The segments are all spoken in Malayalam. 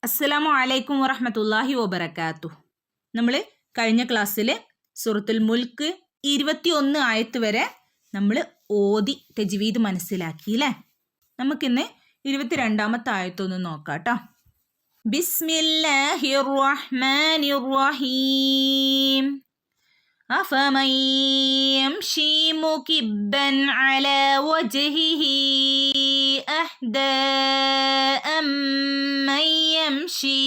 അസ്സലാമു അലൈക്കും വറഹ്മത്തുള്ളാഹി വബറകാതുഹു. നമ്മൾ കഴിഞ്ഞ ക്ലാസ്സിൽ സൂറത്തുൽ മുൽക്ക് 21 ആയത്ത് വരെ നമ്മൾ ഓതി തജ്വീദ് മനസ്സിലാക്കി അല്ലേ. നമുക്കിന്ന് 22ാമത്തെ ആയത്തൊന്ന് നോക്കാം കേട്ടോ. ബിസ്മില്ലാഹിർ റഹ്മാനിർ റഹീം. أفمن يمشي مكبا على وجهه أهدى أمن يمشي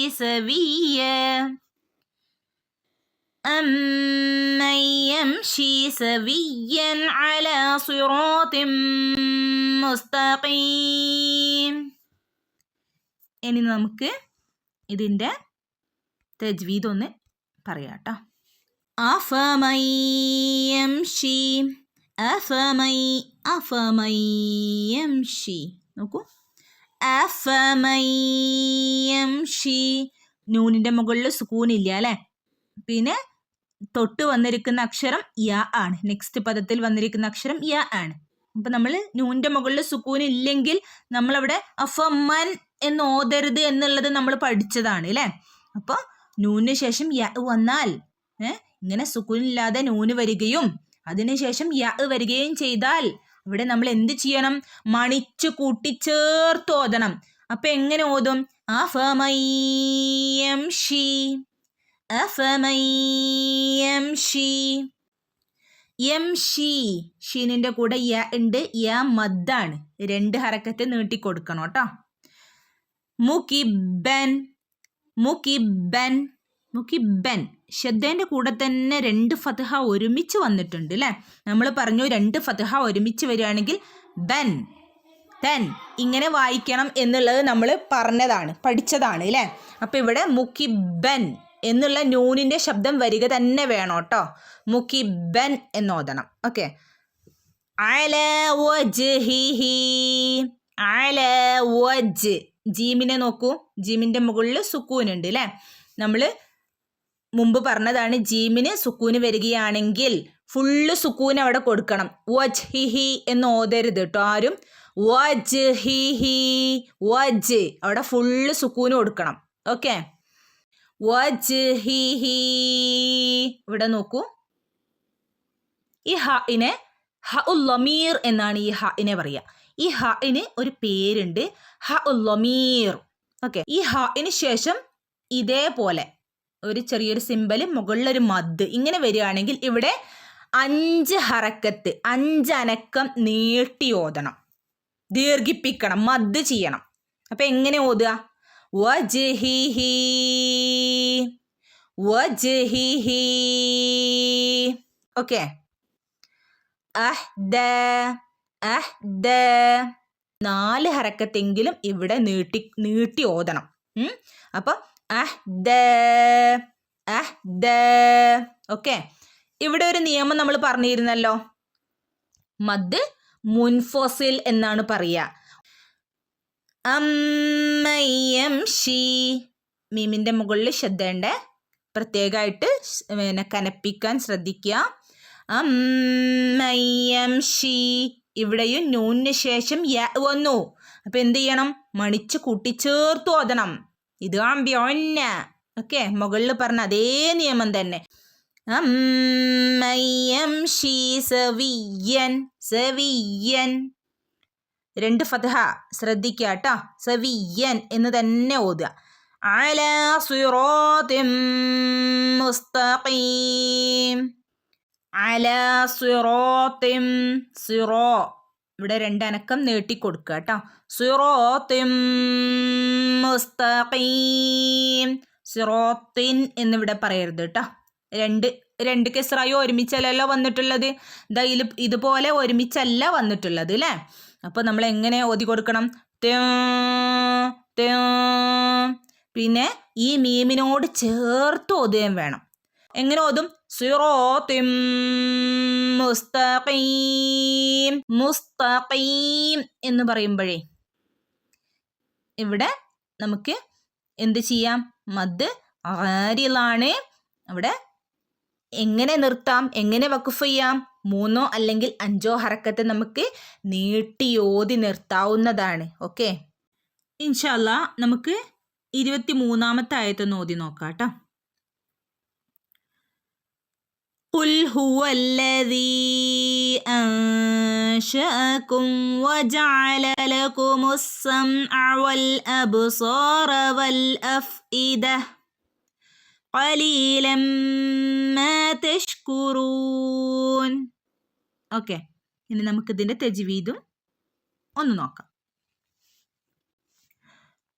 سويا على صراط مستقيم. ഇനി നമുക്ക് ഇതിൻ്റെ തജ്വീദ് ഒന്ന് പറയാം കേട്ടോ. أفمن يمشي നോക്കൂ. أفمن يمشي നൂനിൻ്റെ മുകളിൽ സുക്കൂനില്ല അല്ലേ. പിന്നെ തൊട്ട് വന്നിരിക്കുന്ന അക്ഷരം യാ ആണ്. നെക്സ്റ്റ് പദത്തിൽ വന്നിരിക്കുന്ന അക്ഷരം യാ ആണ്. അപ്പം നമ്മൾ നൂനിൻ്റെ മുകളിൽ സുക്കൂനില്ലെങ്കിൽ നമ്മളവിടെ അഫമൻ എന്ന് ഓതരുത് എന്നുള്ളത് നമ്മൾ പഠിച്ചതാണ് അല്ലേ. അപ്പോൾ നൂനിന് ശേഷം യാ വന്നാൽ ഇങ്ങനെ സുക്കൂനില്ലാതെ നൂന് വരികയും അതിനുശേഷം യാ വരികയും ചെയ്താൽ ഇവിടെ നമ്മൾ എന്ത് ചെയ്യണം? മണിച്ചു കൂട്ടിച്ചേർത്ത് ഓതണം. അപ്പം എങ്ങനെ ഓതും? أفمن يمشي ഷീനിൻ്റെ കൂടെ യ ഉണ്ട്. യ മദ്ദാണ്. 2 ഹറക്കത്ത് നീട്ടിക്കൊടുക്കണം കേട്ടോ. മുക്കിബൻ ഷദ്ദേൻ്റെ കൂടെ തന്നെ 2 ഫത്ഹ ഒരുമിച്ച് വന്നിട്ടുണ്ട് അല്ലേ. നമ്മൾ പറഞ്ഞു 2 ഫത്ഹ ഒരുമിച്ച് വരികയാണെങ്കിൽ ബൻ തൻ ഇങ്ങനെ വായിക്കണം എന്നുള്ളത് നമ്മൾ പഠിച്ചതാണ് അല്ലേ. അപ്പം ഇവിടെ മുക്കിബൻ എന്നുള്ള നൂനിൻ്റെ ശബ്ദം വരിക തന്നെ വേണം കേട്ടോ. മുക്കിബൻ എന്നോദണം. ഓക്കെ. ജീമിനെ നോക്കൂ. ജീമിൻ്റെ മുകളിൽ സുക്കൂനുണ്ട് അല്ലേ. നമ്മൾ മുമ്പ് പറഞ്ഞതാണ് ജീമിന് സുക്കൂന് വരികയാണെങ്കിൽ ഫുള്ള് സുക്കൂൻ അവിടെ കൊടുക്കണം. വജ്ഹിഹി എന്ന് ഓതരുത് കേട്ടോ ആരും. വജ്ഹിഹി വജ് അവിടെ ഫുള്ള് സുക്കൂന് കൊടുക്കണം. ഓക്കെ. വജ്ഹിഹി ഇവിടെ നോക്കൂ. ഈ ഹഇനെ ഹഉൽ ലമീർ എന്നാണ് ഈ ഹഇനെ പറയുക. ഈ ഹഇന് ഒരു പേരുണ്ട്, ഹഉൽ ലമീർ. ഓക്കെ. ഈ ഹഇന് ശേഷം ഇതേപോലെ ഒരു ചെറിയൊരു സിമ്പൽ, മുകളിലൊരു മദ് ഇങ്ങനെ വരികയാണെങ്കിൽ ഇവിടെ 5 ഹറക്കത്ത് 5 അനക്കം നീട്ടി ഓതണം, ദീർഘിപ്പിക്കണം, മദ് ചെയ്യണം. അപ്പം എങ്ങനെ ഓതുക? വജ്ഹിഹി ഓക്കെ. അഹ്ദ 4 ഹറക്കത്തെങ്കിലും ഇവിടെ നീട്ടി ഓതണം. അപ്പം അഹ്ദ. ഓക്കെ. ഇവിടെ ഒരു നിയമം നമ്മൾ പറഞ്ഞിരുന്നല്ലോ. മദ് മുൻഫസിൽ എന്നാണ് പറയുക. അമ്മയംഷി മീമിൻ്റെ മുകളിൽ ശ്രദ്ധേണ്ട, പ്രത്യേകമായിട്ട് കനപ്പിക്കാൻ ശ്രദ്ധിക്കുക. അമ്മയംഷി ഇവിടെയും നൂനിന് ശേഷം യ വന്നു. അപ്പം എന്ത് ചെയ്യണം? മണിച്ച് കൂട്ടിച്ചേർത്ത് ഓതണം. ഇത് ആംബ്യോന്ന. ഓക്കെ. മുകളിൽ പറഞ്ഞ അതേ നിയമം തന്നെ. അമ്മയംഷി സവിയൻ 2 ഫത്ഹ ശ്രദ്ധിക്കുക കേട്ടോ. സവിയൻ എന്ന് തന്നെ ഓതുക. അലാ സിറാത്തിൻ മുസ്തഖീം. അലാ സിറാത്തിൻ ഇവിടെ 2 അനക്കം നീട്ടിക്കൊടുക്കുക കേട്ടോ. സിറാത്തിൻ മുസ്തഖീം. സിറാത്തിൻ എന്നിവിടെ പറയരുത് കേട്ടോ. 2 കെസ്റായോ ഒരുമിച്ചല്ലല്ലോ വന്നിട്ടുള്ളത്. ഇതുപോലെ ഒരുമിച്ചല്ല വന്നിട്ടുള്ളത് അല്ലേ. അപ്പോൾ നമ്മൾ എങ്ങനെ ഓതി കൊടുക്കണം? പിന്നെ ഈ മീമിനോട് ചേർത്ത് ഓതുകയും വേണം. എങ്ങനെ ഓതും? സിറാത്തിൻ മുസ്തഖീം എന്ന് പറയുമ്പോഴേ ഇവിടെ നമുക്ക് എന്ത് ചെയ്യാം? മദ് ആരിലാണ്. അവിടെ എങ്ങനെ നിർത്താം, എങ്ങനെ വഖഫ് ചെയ്യാം? 3 അല്ലെങ്കിൽ 5 ഹറക്കത്ത് നമുക്ക് നീട്ടി ഓതി നിർത്താവുന്നതാണ്. ഓക്കെ. ഇൻഷാ അല്ലാ നമുക്ക് 23-ാമത്തെ ആയത്തൊന്ന് ഓതി നോക്കാട്ടോ. قل هو الذي أنشأكم وجعل لكم السمع والأبصار والأفئدة قليلا ما تشكرون. ഓക്കെ, ഇനി നമുക്കിതിൻ്റെ തജ്വീദും ഒന്ന് നോക്കാം.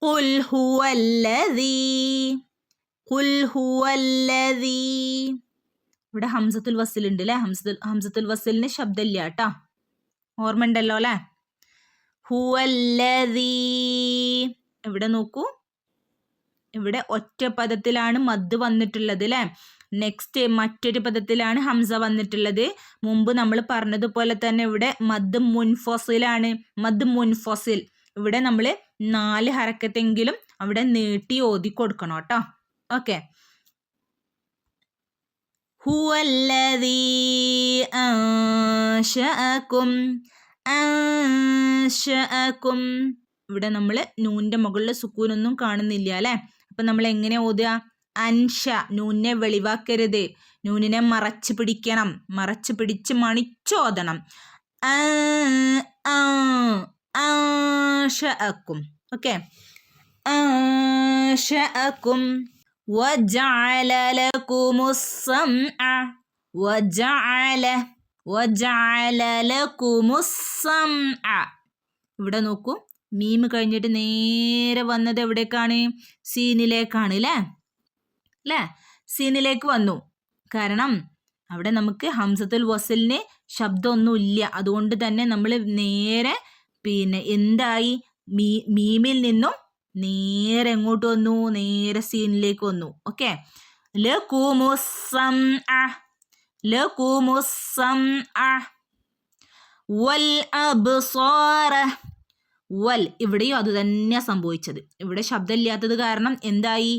قل هو الذي ഇവിടെ ഹംസത്തുൽ വസിൽ ഉണ്ട് അല്ലേ. ഹംസത്തുൽ വസിലിന് ശബ്ദമില്ല കേട്ടോ, ഓർമ്മ ഉണ്ടല്ലോ അല്ലേ. ഹുവല്ലദീ, ഇവിടെ നോക്കൂ, ഇവിടെ ഒറ്റ പദത്തിലാണ് മദ് വന്നിട്ടുള്ളത് അല്ലേ. നെക്സ്റ്റ് മറ്റൊരു പദത്തിലാണ് ഹംസ വന്നിട്ടുള്ളത്. മുമ്പ് നമ്മൾ പറഞ്ഞതുപോലെ തന്നെ ഇവിടെ മദ് മുൻഫസിലാണ്. മദ് മുൻഫസിൽ ഇവിടെ നമ്മൾ 4 ഹറക്കത്തെങ്കിലും അവിടെ നീട്ടി ഓതി കൊടുക്കണം കേട്ടോ. ഓക്കെ, ഹുവല്ലദീ അൻശഅകും. ഇവിടെ നമ്മൾ നൂനിൻ്റെ മുകളിൽ സുക്കൂനൊന്നും കാണുന്നില്ല അല്ലേ. അപ്പം നമ്മൾ എങ്ങനെ ഓതുക? അൻഷ, നൂനിനെ വെളിവാക്കരുത്, നൂനിനെ മറച്ച് പിടിക്കണം, മറച്ച് പിടിച്ച് മണിച്ചോദണം. അൻശഅകും. ഓക്കെ, അൻശഅകും. وجعل لكم السمع وجعل لكم السمع. ഇവിടെ നോക്കൂ, മീമ് കഴിഞ്ഞിട്ട് നേരെ വന്നത് എവിടേക്കാണ്? സീനിലേക്കാണ് അല്ലേ. സീനിലേക്ക് വന്നു. കാരണം അവിടെ നമുക്ക് ഹംസത്തുൽ വസലിന് ശബ്ദമൊന്നുമില്ല. അതുകൊണ്ട് തന്നെ നമ്മൾ നേരെ എന്തായി, മീമിൽ നിന്നും നേരെ എങ്ങോട്ട് വന്നു? നേരെ സീനിലേക്ക് വന്നു. ഓക്കെ, വൽ, ഇവിടെയും അത് തന്നെയാ സംഭവിച്ചത്. ഇവിടെ ശബ്ദമില്ലാത്തത് കാരണം എന്തായി?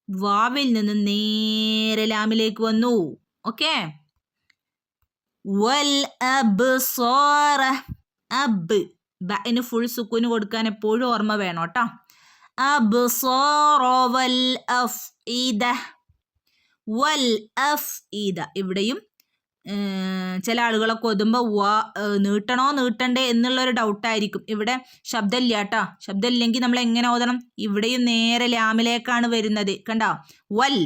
വാവിൽ നിന്ന് നേരെ ലാമിലേക്ക് വന്നു. ഓക്കെ, വൽ അബ്സാറ. ബഇന് ഫുൾ സുക്കൂന് കൊടുക്കാൻ എപ്പോഴും ഓർമ്മ വേണം കേട്ടോ. അബ്സാറ വൽ അഫ്ഇദ. ഇവിടെയും ചില ആളുകളൊക്കെ ഓതുമ്പോൾ നീട്ടണ്ടേ എന്നുള്ളൊരു ഡൗട്ടായിരിക്കും. ഇവിടെ ശബ്ദമില്ല കേട്ടോ. ശബ്ദമില്ലെങ്കിൽ നമ്മൾ എങ്ങനെ ഓതണം? ഇവിടെയും നേരെ ലാമിലേക്കാണ് വരുന്നത്. കണ്ടോ, വൽ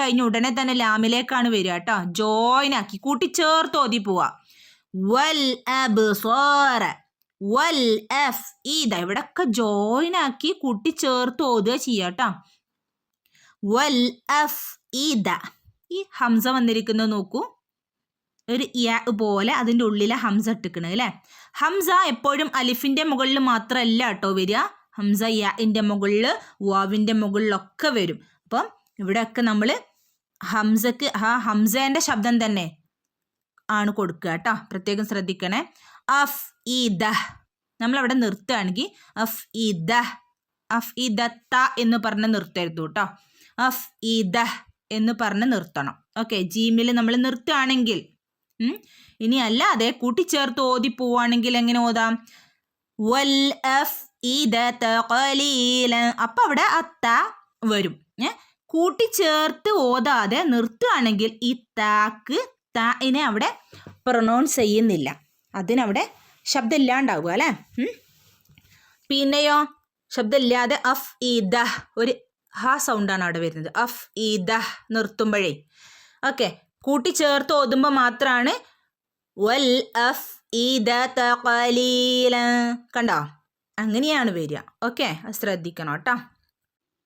കഴിഞ്ഞ ഉടനെ തന്നെ ലാമിലേക്കാണ് വരിക കേട്ടോ. ജോയിൻ ആക്കി കൂട്ടിച്ചേർത്ത് ഓതി പോവാ. വൽ അബ്സാറ വൽ അഫ്ഇദ. ഇവിടെയൊക്കെ ജോയിൻ ആക്കി കൂട്ടിച്ചേർത്ത് ഓതുക ചെയ്യാട്ടോ. വൽ അഫ്ഇദ. ഈ ഹംസ വന്നിരിക്കുന്നത് നോക്കൂ, ഒരു യ പോലെ അതിൻ്റെ ഉള്ളിലെ ഹംസ ഇട്ടിക്കണത് അല്ലേ. ഹംസ എപ്പോഴും അലിഫിൻ്റെ മുകളിൽ മാത്രമല്ല കേട്ടോ വരിക. ഹംസ യൻ്റെ മുകളിൽ, വാവിൻ്റെ മുകളിലൊക്കെ വരും. അപ്പം ഇവിടെയൊക്കെ നമ്മൾ ഹംസക്ക് ഹംസേൻ്റെ ശബ്ദം തന്നെ ആണ് കൊടുക്കുക കേട്ടോ. പ്രത്യേകം ശ്രദ്ധിക്കണേ. അഫ്ഇദ നമ്മളവിടെ നിർത്തുകയാണെങ്കിൽ അഫ്ഇദത്ത എന്ന് പറഞ്ഞ് നിർത്തരുത് കേട്ടോ. അഫ്ഇദ എന്ന് പറഞ്ഞ് നിർത്തണം. ഓക്കെ, ജീമിൽ നമ്മൾ നിർത്തുകയാണെങ്കിൽ. ഇനി അല്ലാതെ കൂട്ടിച്ചേർത്ത് ഓതി പോവുകയാണെങ്കിൽ എങ്ങനെ ഓതാം? വൽ അഫ്ഇദത ഖലീല. അപ്പം അവിടെ അത്ത വരും. കൂട്ടിച്ചേർത്ത് ഓതാതെ നിർത്തുകയാണെങ്കിൽ ഈ താക്കിനെ അവിടെ പ്രൊനൗൺസ് ചെയ്യുന്നില്ല. അതിനവിടെ ശബ്ദം ഇല്ലാണ്ടാവുക അല്ലേ. പിന്നെയോ ശബ്ദമില്ലാതെ അഫ്ഇദ, ഒരു ഹ സൗണ്ടാണ് അവിടെ വരുന്നത്. അഫ്ഇദ നിർത്തുമ്പോഴേ. ഓക്കെ, കൂട്ടിച്ചേർത്ത് ഓതുമ്പോൾ മാത്രമാണ് വൽ അഫ്ഇദത ഖലീല. കണ്ടോ, അങ്ങനെയാണ് വരിക. ഓക്കെ, അത് ശ്രദ്ധിക്കണം കേട്ടോ.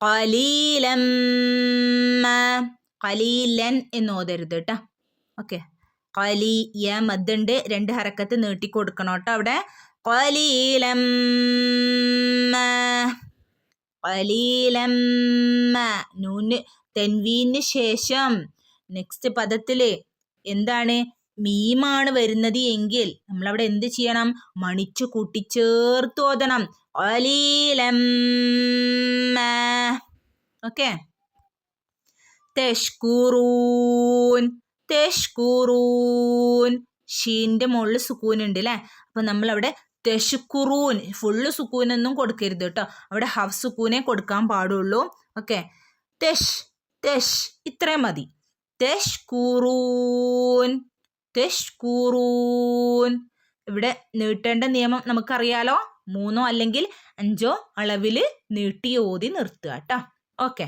ഖലീലൻ എന്ന് ഓതരുത് കേട്ടോ. ഓക്കെ, യ മദ്ദുണ്ട്, 2 ഹറക്കത്ത് നീട്ടി കൊടുക്കണം കേട്ടോ അവിടെ. നൂന് തെൻവീന് ശേഷം നെക്സ്റ്റ് പദത്തിൽ എന്താണ്? മീമാണ് വരുന്നത് എങ്കിൽ നമ്മളവിടെ എന്ത് ചെയ്യണം? മണിച്ചു കൂട്ടിച്ചേർത്ത് ഓതണം. ഓക്കെ, തെഷ്കൂറൂൻ. ഷീൻ്റെ മുകളിൽ സുക്കൂൻ ഉണ്ട് അല്ലേ. അപ്പം നമ്മളവിടെ തെഷ്കുറൂൻ ഫുള്ള് സുക്കൂനൊന്നും കൊടുക്കരുത് കേട്ടോ. അവിടെ ഹഫ് സുക്കൂനെ കൊടുക്കാൻ പാടുള്ളൂ. ഓക്കെ, തെഷ് തെഷ് ഇത്രയും മതി. തെഷ്കുറൂൻ തെഷ്കുറൂൻ. ഇവിടെ നീട്ടേണ്ട നിയമം നമുക്കറിയാലോ. 3 അല്ലെങ്കിൽ 5 അളവിൽ നീട്ടി ഓതി നിർത്തുക കേട്ടോ. ഓക്കെ,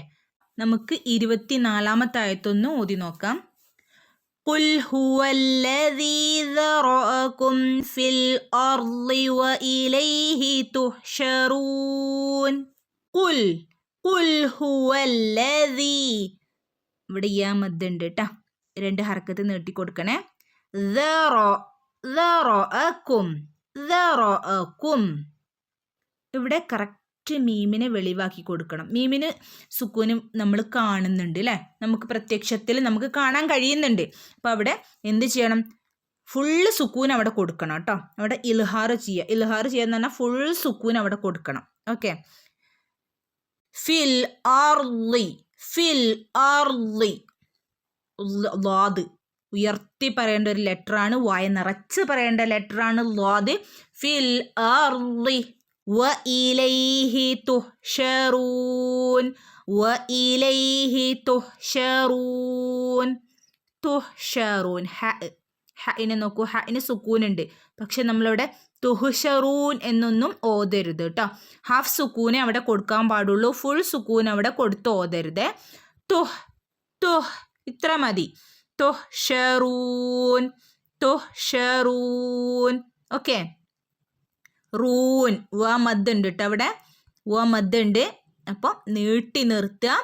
നമുക്ക് 24-ാമത്തെ ആയത്തൊന്ന് ഓതി നോക്കാം. ഖുൽ ഹുവല്ലദീ ദറഅകും ഫിൽ അർളി വഇലൈഹി തുഹ്ശറൂൻ. ഖുൽ ഖുൽ ഹുവല്ലദീ. ഇവിടെ യാ മദ് ഉണ്ട് കേട്ടോ. 2 ഹർക്കത്ത് നീട്ടി കൊടുക്കണേ. ദറഅകും. ഇവിടെ കറക്റ്റ് മീമിനെ വെളിവാക്കി കൊടുക്കണം. മീമിന് സുക്കൂനും നമ്മൾ കാണുന്നുണ്ട് അല്ലേ, നമുക്ക് പ്രത്യക്ഷത്തിൽ നമുക്ക് കാണാൻ കഴിയുന്നുണ്ട്. അപ്പോൾ അവിടെ എന്ത് ചെയ്യണം? ഫുള്ള് സുക്കൂൻ അവിടെ കൊടുക്കണം കേട്ടോ. അവിടെ ഇൽഹാർ ചെയ്യുക. ഇൽഹാർ ചെയ്യാന്ന് പറഞ്ഞാൽ ഫുൾ സുക്കൂൻ അവിടെ കൊടുക്കണം. ഓക്കെ, ഫിൽ അർളി ഫിൽ അർളി. ലാദ് ഉയർത്തി പറയേണ്ട ഒരു ലെറ്ററാണ്, വായ നിറച്ച് പറയേണ്ട ലെറ്ററാണ് ലാദ്. ഫിൽ അർളി വഇലൈഹി തുഹ്ശറൂൻ വഇലൈഹി തുഹ്ശറൂൻ. തുഹ്ശറൂൻ ഹഇനെ നോക്കൂ, ഹഇന് സുക്കൂനുണ്ട്. പക്ഷെ നമ്മളിവിടെ തുഹ്ശറൂൻ എന്നൊന്നും ഓതരുത് കേട്ടോ. ഹാഫ് സുക്കൂനെ അവിടെ കൊടുക്കാൻ പാടുള്ളൂ, ഫുൾ സുക്കൂൻ അവിടെ കൊടുത്ത് ഓതരുത്. തുഹ് തുഹ് ഇത്ര മതി. തുഹ്ശറൂൻ തുഹ്ശറൂൻ. ഓക്കെ, റൂൻ വ മദ് ഉണ്ട് കേട്ടോ. അവിടെ വ മദ് ഉണ്ട്. അപ്പം നീട്ടി നിർത്തുക.